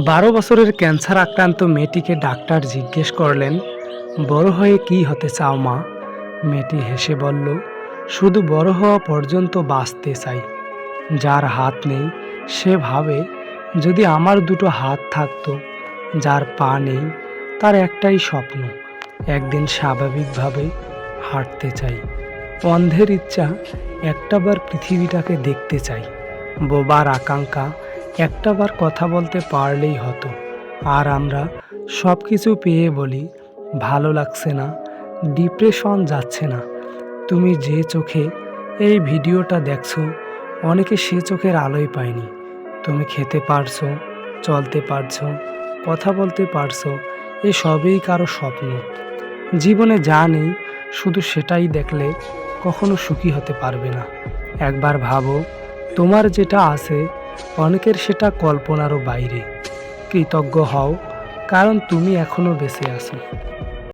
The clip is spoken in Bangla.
12 বছরের ক্যান্সার আক্রান্ত মেয়েটিকে ডাক্তার জিজ্ঞেস করলেন, বড় হয়ে কি হতে চাও মা? মেয়েটি হেসে বলল, শুধু বড় হওয়া পর্যন্ত বাঁচতে চাই। যার হাত নেই সে ভাবে, যদি আমার দুটো হাত থাকতো। যার পা নেই তার একটাই স্বপ্ন, একদিন স্বাভাবিকভাবে হাঁটতে চাই। অন্ধের ইচ্ছা একটাবার পৃথিবীটাকে দেখতে চাই। বোবার আকাঙ্ক্ষা একটাবার কথা বলতে পারলেই হতো। আর আমরা সব কিছু পেয়ে বলি, ভালো লাগছে না, ডিপ্রেশন যাচ্ছে না। তুমি যে চোখে এই ভিডিওটা দেখছো, অনেকে সে চোখের আলোই পায়নি। তুমি খেতে পারছো, চলতে পারছো, কথা বলতে পারছো, এ সবই কারো স্বপ্ন। জীবনে যা নেই শুধু সেটাই দেখলে কখনো সুখী হতে পারবে না। একবার ভাবো, তোমার যেটা আছে অনেকের সেটা কল্পনারও বাইরে। কৃতজ্ঞ হও, কারণ তুমি এখনো বেঁচে আছো।